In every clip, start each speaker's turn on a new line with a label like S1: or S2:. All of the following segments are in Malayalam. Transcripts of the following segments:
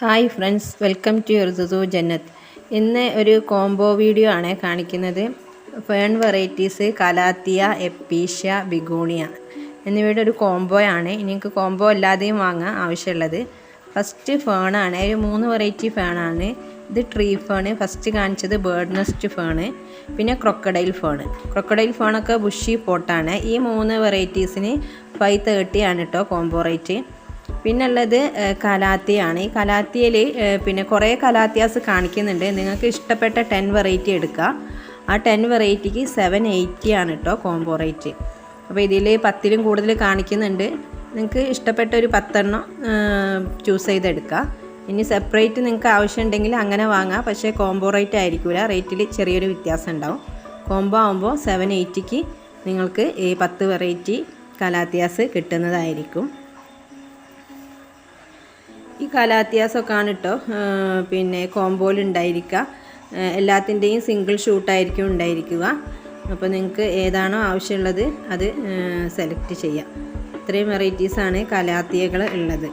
S1: Hi friends, welcome to Urudu Jannath. ഇന്ന് ഒരു കോംബോ വീഡിയോ ആണ് കാണിക്കുന്നത്. Fern varieties calathea, episcia, begonia എന്നിവയുടെ ഒരു കോംബോ ആണ്. നിങ്ങൾക്ക് കോംബോ അല്ലാതെയും വാങ്ങാൻ ആവശ്യമുള്ളത്. ഫസ്റ്റ് ഫേണാണ്, ഒരു 3 വെറൈറ്റി ഫേണാണ്. ഇത് ട്രീ ഫേണ്, ഫസ്റ്റ് കാണിച്ചത് ബേർഡ് നെസ്റ്റ് ഫേണ്, പിന്നെ ക്രൊക്കഡൈൽ ഫേണൊക്കെ ബുഷി പോട്ടാണ്. ഈ 3 വെറൈറ്റീസിന് 530 ആണ് കേട്ടോ കോംബോ റേറ്റ്. പിന്നെ ഉള്ളത് കലാത്തിയാണ്. ഈ കലാത്തിയയിൽ പിന്നെ കുറേ കലാത്തിയാസ് കാണിക്കുന്നുണ്ട്. നിങ്ങൾക്ക് ഇഷ്ടപ്പെട്ട 10 വെറൈറ്റി എടുക്കുക. ആ 10 വെറൈറ്റിക്ക് 780 ആണ് കേട്ടോ കോംബോ റേറ്റ്. അപ്പോൾ ഇതിൽ 10ലും കൂടുതൽ കാണിക്കുന്നുണ്ട്. നിങ്ങൾക്ക് ഇഷ്ടപ്പെട്ട ഒരു 10 എണ്ണം ചൂസ് ചെയ്തെടുക്കുക. ഇനി സെപ്പറേറ്റ് നിങ്ങൾക്ക് ആവശ്യമുണ്ടെങ്കിൽ അങ്ങനെ വാങ്ങാം. പക്ഷേ കോംബോ റേറ്റ് ആയിരിക്കില്ല, റേറ്റിൽ ചെറിയൊരു വ്യത്യാസം ഉണ്ടാവും. കോംബോ ആകുമ്പോൾ 780ക്ക് നിങ്ങൾക്ക് ഈ 10 വെറൈറ്റി കലാത്തിയാസ് കിട്ടുന്നതായിരിക്കും. ഈ കലാത്തിയാസൊക്കെ ആണ് കേട്ടോ പിന്നെ കോംബോയിൽ ഉണ്ടായിരിക്കുക. എല്ലാത്തിൻ്റെയും സിംഗിൾ ഷൂട്ടായിരിക്കും ഉണ്ടായിരിക്കുക. അപ്പോൾ നിങ്ങൾക്ക് ഏതാണോ ആവശ്യമുള്ളത് അത് സെലക്ട് ചെയ്യാം. ഇത്രയും വെറൈറ്റീസാണ് കലാത്തിയകൾ ഉള്ളത്.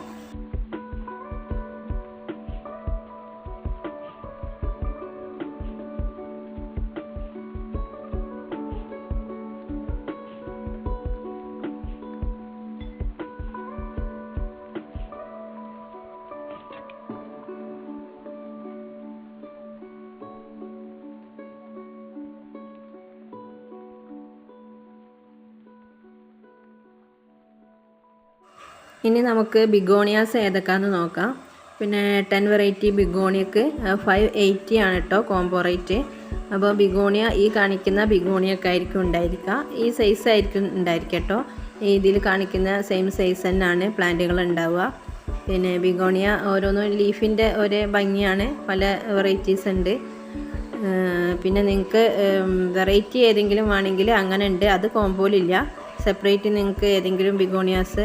S1: ഇനി നമുക്ക് ബിഗോണിയാസ് ഏതൊക്കെയാണെന്ന് നോക്കാം. പിന്നെ 10 വെറൈറ്റി ബിഗോണിയക്ക് 580 ആണ് കേട്ടോ കോംബോ റേറ്റ്. അപ്പോൾ ബിഗോണിയ ഈ കാണിക്കുന്ന ബിഗോണിയൊക്കെ ആയിരിക്കും ഉണ്ടായിരിക്കുക. ഈ സൈസ് ആയിരിക്കും ഉണ്ടായിരിക്കുക കേട്ടോ. ഇതിൽ കാണിക്കുന്ന സെയിം സൈസ് തന്നെയാണ് പ്ലാന്റുകൾ ഉണ്ടാവുക. പിന്നെ ബിഗോണിയ ഓരോന്നും ലീഫിൻ്റെ ഒരേ ഭംഗിയാണ്. പല വെറൈറ്റീസ് ഉണ്ട്. പിന്നെ നിങ്ങൾക്ക് വെറൈറ്റി ഏതെങ്കിലും വേണമെങ്കിൽ അങ്ങനെ ഉണ്ട്, അത് കോംബോയിലില്ല. സെപ്പറേറ്റ് നിങ്ങൾക്ക് ഏതെങ്കിലും ബിഗോണിയാസ്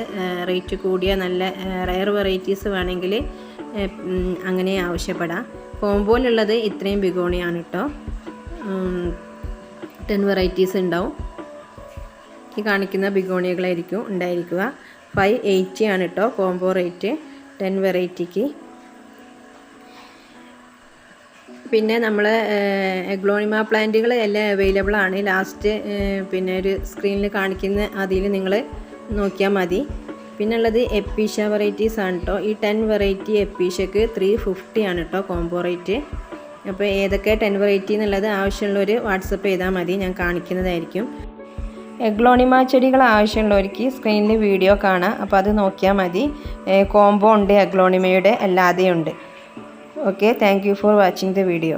S1: റേറ്റ് കൂടിയ നല്ല റെയർ വെറൈറ്റീസ് വേണമെങ്കിൽ അങ്ങനെ ആവശ്യപ്പെടാം. കോംബോയിലുള്ളത് ഇത്രയും ബിഗോണിയാണ് കേട്ടോ. 10 വെറൈറ്റീസ് ഉണ്ടാവും. ഈ കാണിക്കുന്ന ബിഗോണിയകളായിരിക്കും ഉണ്ടായിരിക്കുക. 580 ആണ് കേട്ടോ കോംബോ റേറ്റ് 10 വെറൈറ്റിക്ക്. പിന്നെ നമ്മൾ എഗ്ലോണിമ പ്ലാന്റുകൾ എല്ലാം അവൈലബിൾ ആണ്. ലാസ്റ്റ് പിന്നെ ഒരു സ്ക്രീനിൽ കാണിക്കുന്ന അതിൽ നിങ്ങൾ നോക്കിയാൽ മതി. പിന്നെ ഉള്ളത് എപ്പീഷ്യ വെറൈറ്റീസ് ആണ് കേട്ടോ. ഈ 10 വെറൈറ്റി എപ്പീഷ്യക്ക് 350 ആണ് കേട്ടോ കോംബോ റേറ്റ്. അപ്പോൾ ഏതൊക്കെ 10 വെറൈറ്റി എന്നുള്ളത് ആവശ്യമുള്ളവർ വാട്സപ്പ് ചെയ്താൽ മതി, ഞാൻ കാണിക്കുന്നതായിരിക്കും. എഗ്ലോണിമ ചെടികൾ ആവശ്യമുള്ളവർക്ക് സ്ക്രീനിൽ വീഡിയോ കാണാം, അപ്പോൾ അത് നോക്കിയാൽ മതി. കോംബോ ഉണ്ട്, എഗ്ലോണിമയുടെ അല്ലാതെയുണ്ട്. Okay, thank you for watching the video.